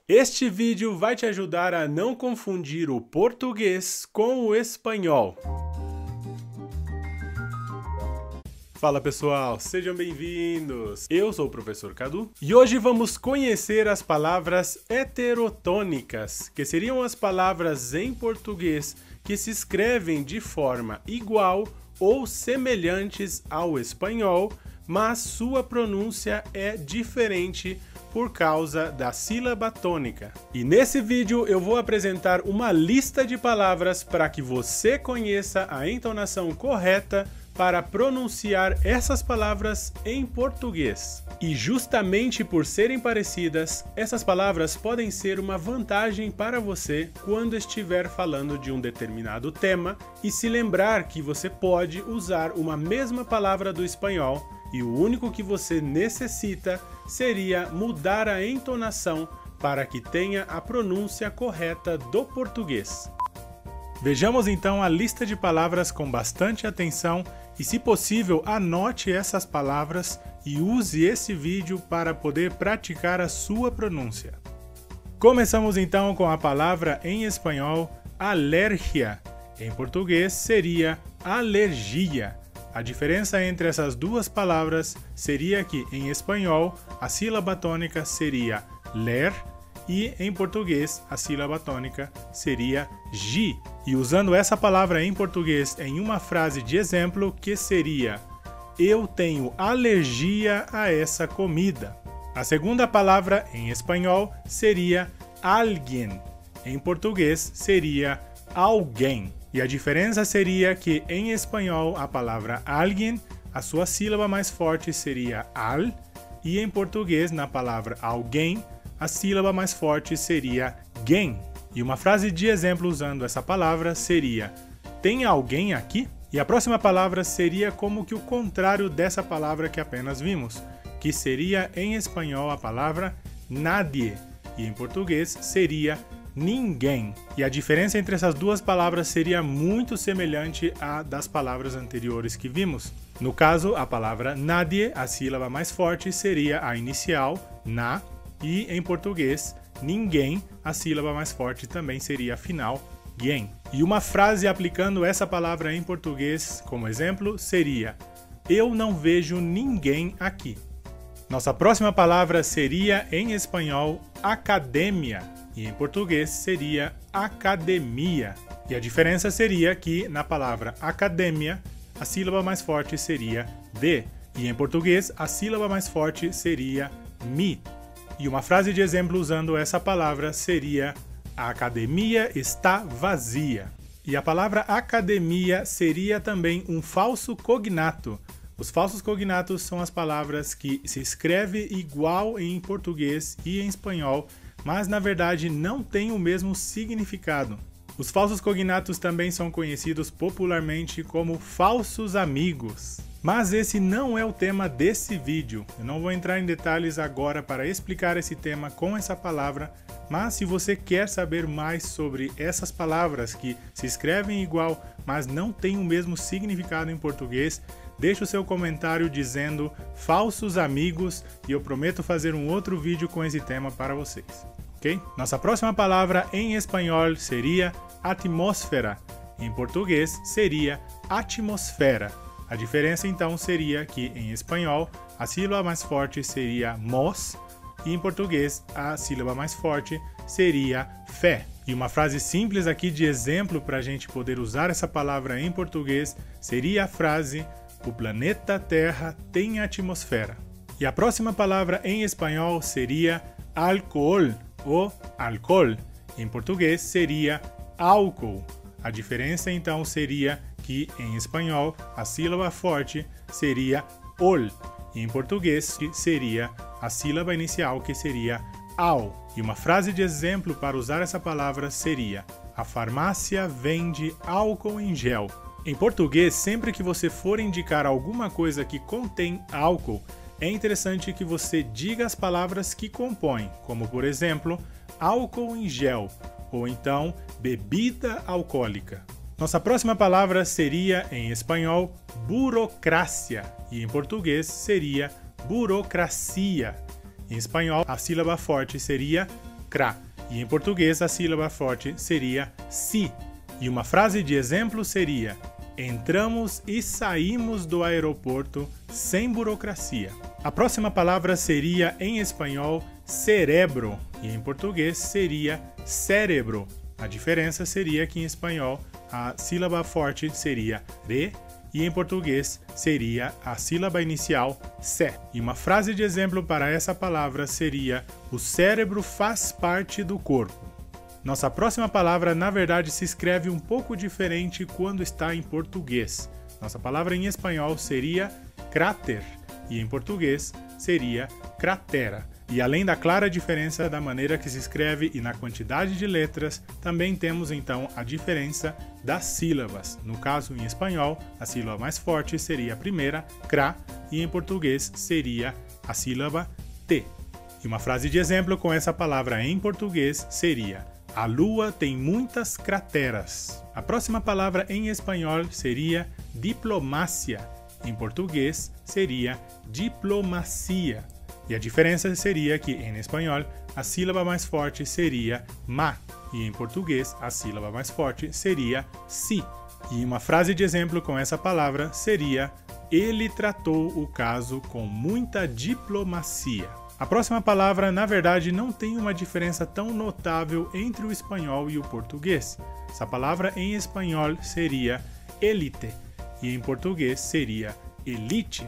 Este vídeo vai te ajudar a não confundir o português com o espanhol. Fala pessoal, sejam bem-vindos! Eu sou o professor Cadu e hoje vamos conhecer as palavras heterotônicas, que seriam as palavras em português que se escrevem de forma igual ou semelhantes ao espanhol, mas sua pronúncia é diferente por causa da sílaba tônica. E nesse vídeo eu vou apresentar uma lista de palavras para que você conheça a entonação correta para pronunciar essas palavras em português. E justamente por serem parecidas, essas palavras podem ser uma vantagem para você quando estiver falando de um determinado tema e se lembrar que você pode usar uma mesma palavra do espanhol e o único que você necessita seria mudar a entonação para que tenha a pronúncia correta do português. Vejamos então a lista de palavras com bastante atenção e, se possível, anote essas palavras e use esse vídeo para poder praticar a sua pronúncia. Começamos então com a palavra em espanhol alérgia. Em português seria alergia. A diferença entre essas duas palavras seria que, em espanhol, a sílaba tônica seria ler e, em português, a sílaba tônica seria gi. E usando essa palavra em português em uma frase de exemplo, que seria: eu tenho alergia a essa comida. A segunda palavra em espanhol seria alguien. Em português seria alguém. E a diferença seria que, em espanhol, a palavra alguien, a sua sílaba mais forte seria al, e em português, na palavra alguém, a sílaba mais forte seria gen. E uma frase de exemplo usando essa palavra seria: tem alguém aqui? E a próxima palavra seria como que o contrário dessa palavra que apenas vimos, que seria em espanhol a palavra nadie, e em português seria ninguém. E a diferença entre essas duas palavras seria muito semelhante à das palavras anteriores que vimos. No caso, a palavra nadie, a sílaba mais forte seria a inicial, na, e em português, ninguém, a sílaba mais forte também seria a final, gen. E uma frase aplicando essa palavra em português como exemplo seria: eu não vejo ninguém aqui. Nossa próxima palavra seria em espanhol academia. E em português seria academia. E a diferença seria que na palavra academia, a sílaba mais forte seria de. E em português, a sílaba mais forte seria mi. E uma frase de exemplo usando essa palavra seria: a academia está vazia. E a palavra academia seria também um falso cognato. Os falsos cognatos são as palavras que se escreve igual em português e em espanhol, mas na verdade não tem o mesmo significado. Os falsos cognatos também são conhecidos popularmente como falsos amigos. Mas esse não é o tema desse vídeo. Eu não vou entrar em detalhes agora para explicar esse tema com essa palavra, mas se você quer saber mais sobre essas palavras que se escrevem igual, mas não têm o mesmo significado em português, deixe o seu comentário dizendo falsos amigos e eu prometo fazer um outro vídeo com esse tema para vocês. Ok? Nossa próxima palavra em espanhol seria atmósfera. Em português seria atmosfera. A diferença então seria que em espanhol a sílaba mais forte seria mos e em português a sílaba mais forte seria fé. E uma frase simples aqui de exemplo para a gente poder usar essa palavra em português seria a frase: o planeta Terra tem atmosfera. E a próxima palavra em espanhol seria álcool ou alcohol. Em português seria álcool. A diferença então seria que em espanhol a sílaba forte seria ol. E em português seria a sílaba inicial que seria ao. E uma frase de exemplo para usar essa palavra seria: a farmácia vende álcool em gel. Em português, sempre que você for indicar alguma coisa que contém álcool, é interessante que você diga as palavras que compõem, como por exemplo, álcool em gel, ou então bebida alcoólica. Nossa próxima palavra seria, em espanhol, burocracia, e em português seria burocracia. Em espanhol, a sílaba forte seria cra. E em português a sílaba forte seria si. E uma frase de exemplo seria: entramos e saímos do aeroporto sem burocracia. A próxima palavra seria em espanhol cerebro e em português seria cérebro. A diferença seria que em espanhol a sílaba forte seria re e em português seria a sílaba inicial se. E uma frase de exemplo para essa palavra seria: o cérebro faz parte do corpo. Nossa próxima palavra, na verdade, se escreve um pouco diferente quando está em português. Nossa palavra em espanhol seria cráter e em português seria cratera. E além da clara diferença da maneira que se escreve e na quantidade de letras, também temos então a diferença das sílabas. No caso, em espanhol, a sílaba mais forte seria a primeira, cra, e em português seria a sílaba t. E uma frase de exemplo com essa palavra em português seria: a lua tem muitas crateras. A próxima palavra em espanhol seria diplomácia. Em português seria diplomacia. E a diferença seria que em espanhol a sílaba mais forte seria ma e em português a sílaba mais forte seria si. E uma frase de exemplo com essa palavra seria: ele tratou o caso com muita diplomacia. A próxima palavra, na verdade, não tem uma diferença tão notável entre o espanhol e o português. Essa palavra em espanhol seria élite e em português seria elite.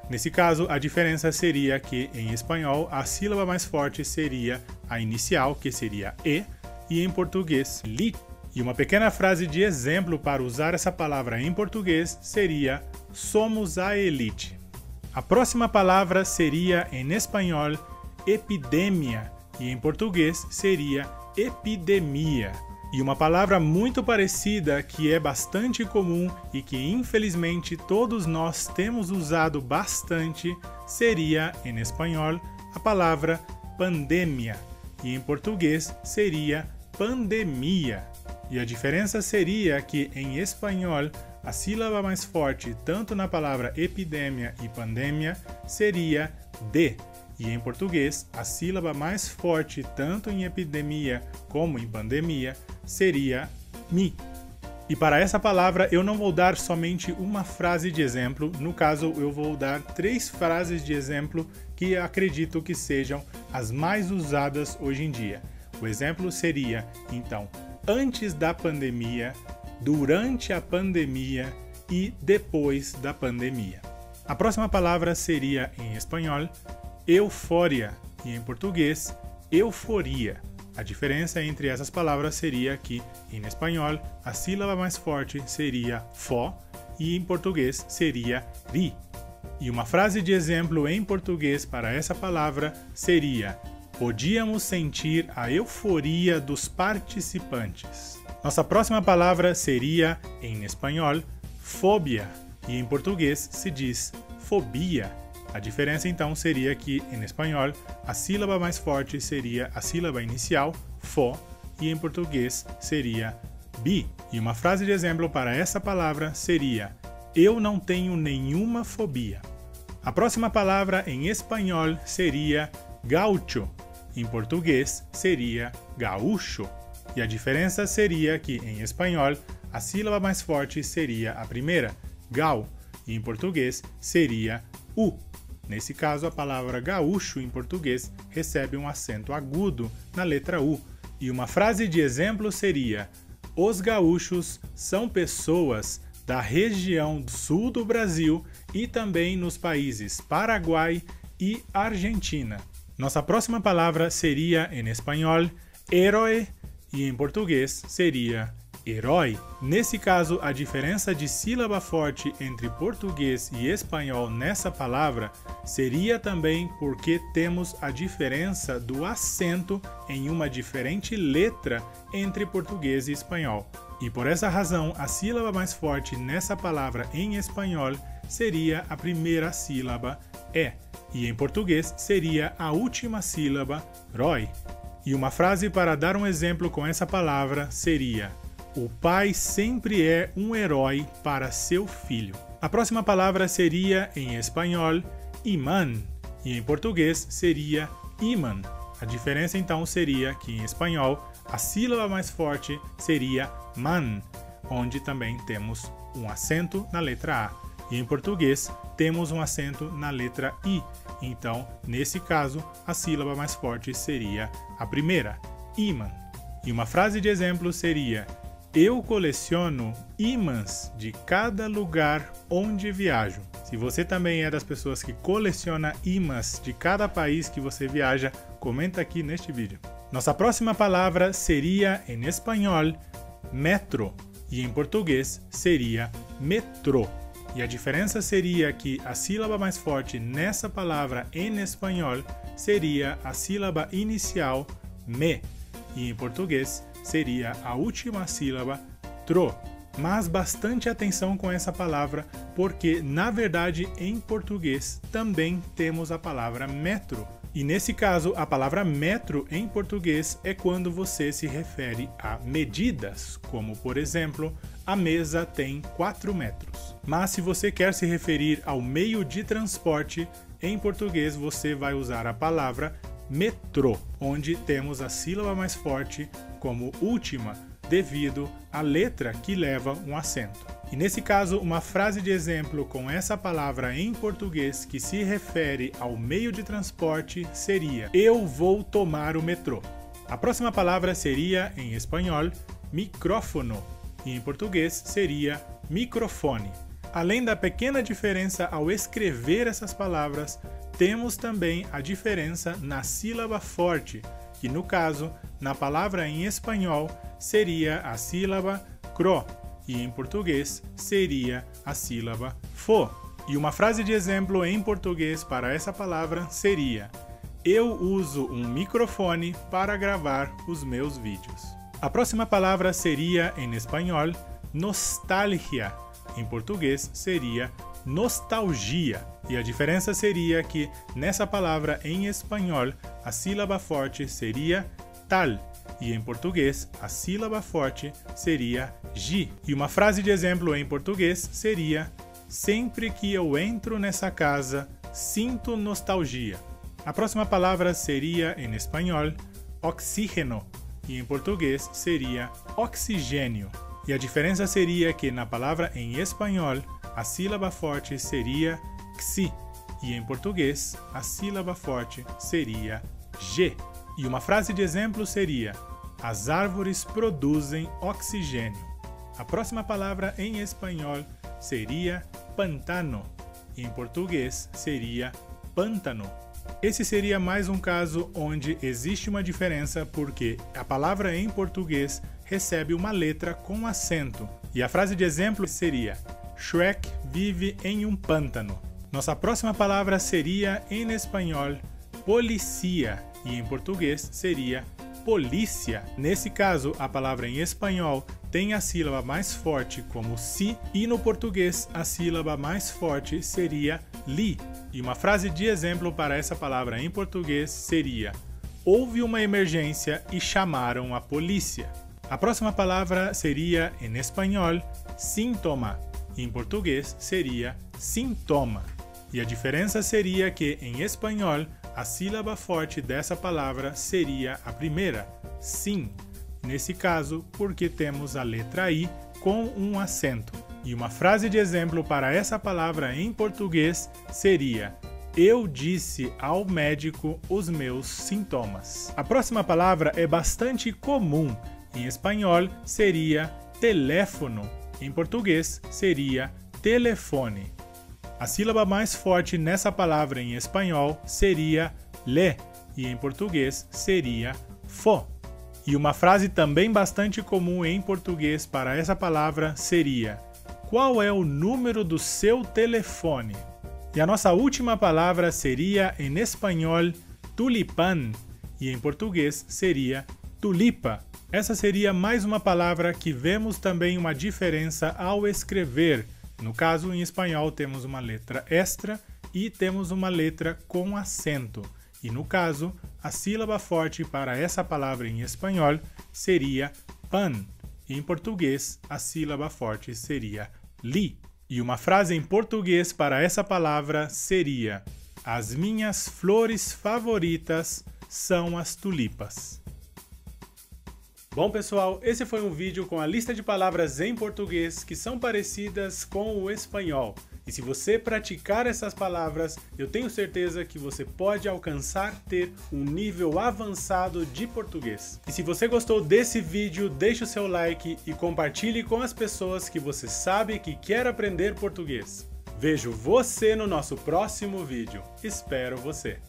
Nesse caso, a diferença seria que em espanhol a sílaba mais forte seria a inicial, que seria e em português li. E uma pequena frase de exemplo para usar essa palavra em português seria: somos a elite. A próxima palavra seria em espanhol epidemia e em português seria epidemia. E uma palavra muito parecida que é bastante comum e que infelizmente todos nós temos usado bastante seria em espanhol a palavra pandemia e em português seria pandemia. E a diferença seria que em espanhol a sílaba mais forte tanto na palavra epidemia e pandemia seria de. E em português, a sílaba mais forte tanto em epidemia como em pandemia seria mi. E para essa palavra eu não vou dar somente uma frase de exemplo, no caso eu vou dar 3 frases de exemplo que acredito que sejam as mais usadas hoje em dia. O exemplo seria, então, antes da pandemia, durante a pandemia e depois da pandemia. A próxima palavra seria em espanhol eufória e em português euforia. A diferença entre essas palavras seria que em espanhol a sílaba mais forte seria fó e em português seria ri. E uma frase de exemplo em português para essa palavra seria: podíamos sentir a euforia dos participantes. Nossa próxima palavra seria em espanhol fobia e em português se diz fobia. A diferença então seria que em espanhol a sílaba mais forte seria a sílaba inicial, fó, e em português seria bi. E uma frase de exemplo para essa palavra seria: eu não tenho nenhuma fobia. A próxima palavra em espanhol seria gaúcho. Em português seria gaúcho. E a diferença seria que em espanhol a sílaba mais forte seria a primeira, gau, e em português seria u. Nesse caso, a palavra gaúcho em português recebe um acento agudo na letra U. E uma frase de exemplo seria: os gaúchos são pessoas da região sul do Brasil e também nos países Paraguai e Argentina. Nossa próxima palavra seria em espanhol héroe e em português seria herói. Nesse caso, a diferença de sílaba forte entre português e espanhol nessa palavra seria também porque temos a diferença do acento em uma diferente letra entre português e espanhol. E por essa razão, a sílaba mais forte nessa palavra em espanhol seria a primeira sílaba é, e em português seria a última sílaba roi. E uma frase para dar um exemplo com essa palavra seria: o pai sempre é um herói para seu filho. A próxima palavra seria, em espanhol, imã, e em português seria ímã. A diferença então seria que em espanhol a sílaba mais forte seria man, onde também temos um acento na letra A. E em português temos um acento na letra I. Então, nesse caso, a sílaba mais forte seria a primeira, ímã. E uma frase de exemplo seria: eu coleciono ímãs de cada lugar onde viajo. Se você também é das pessoas que coleciona ímãs de cada país que você viaja, comenta aqui neste vídeo. Nossa próxima palavra seria, em espanhol, metro, e em português seria metrô. E a diferença seria que a sílaba mais forte nessa palavra em espanhol seria a sílaba inicial me, e em português seria a última sílaba tro. Mas bastante atenção com essa palavra, porque na verdade em português também temos a palavra metro. E nesse caso, a palavra metro em português é quando você se refere a medidas, como por exemplo, a mesa tem 4 metros. Mas se você quer se referir ao meio de transporte, em português você vai usar a palavra metrô, onde temos a sílaba mais forte como última, devido à letra que leva um acento. E nesse caso, uma frase de exemplo com essa palavra em português que se refere ao meio de transporte seria: eu vou tomar o metrô. A próxima palavra seria, em espanhol, micrófono, e em português seria microfone. Além da pequena diferença ao escrever essas palavras, temos também a diferença na sílaba forte, que no caso, na palavra em espanhol, seria a sílaba cro, e em português seria a sílaba fo. E uma frase de exemplo em português para essa palavra seria: eu uso um microfone para gravar os meus vídeos. A próxima palavra seria, em espanhol, nostalgia. Em português seria nostalgia. E a diferença seria que nessa palavra em espanhol a sílaba forte seria tal, e em português a sílaba forte seria gi. E uma frase de exemplo em português seria: sempre que eu entro nessa casa, sinto nostalgia. A próxima palavra seria, em espanhol, oxígeno, e em português seria oxigênio. E a diferença seria que na palavra em espanhol a sílaba forte seria xi, e em português a sílaba forte seria g. E uma frase de exemplo seria: as árvores produzem oxigênio. A próxima palavra em espanhol seria pantano, e em português seria pântano. Esse seria mais um caso onde existe uma diferença porque a palavra em português recebe uma letra com acento. E a frase de exemplo seria: Shrek vive em um pântano. Nossa próxima palavra seria, em espanhol, policia, e em português seria polícia. Nesse caso, a palavra em espanhol tem a sílaba mais forte como si, e no português a sílaba mais forte seria li. E uma frase de exemplo para essa palavra em português seria: houve uma emergência e chamaram a polícia. A próxima palavra seria, em espanhol, síntoma, e em português seria sintoma. E a diferença seria que, em espanhol, a sílaba forte dessa palavra seria a primeira, sim. Nesse caso, porque temos a letra I com um acento. E uma frase de exemplo para essa palavra em português seria: eu disse ao médico os meus sintomas. A próxima palavra é bastante comum. Em espanhol seria teléfono. Em português seria telefone. A sílaba mais forte nessa palavra em espanhol seria le, e em português seria fo. E uma frase também bastante comum em português para essa palavra seria: qual é o número do seu telefone? E a nossa última palavra seria, em espanhol, tulipán, e em português seria tulipa. Essa seria mais uma palavra que vemos também uma diferença ao escrever. No caso, em espanhol, temos uma letra extra e temos uma letra com acento. E no caso, a sílaba forte para essa palavra em espanhol seria pan. E em português, a sílaba forte seria li. E uma frase em português para essa palavra seria: as minhas flores favoritas são as tulipas. Bom pessoal, esse foi um vídeo com a lista de palavras em português que são parecidas com o espanhol. E se você praticar essas palavras, eu tenho certeza que você pode alcançar ter um nível avançado de português. E se você gostou desse vídeo, deixe o seu like e compartilhe com as pessoas que você sabe que quer aprender português. Vejo você no nosso próximo vídeo. Espero você!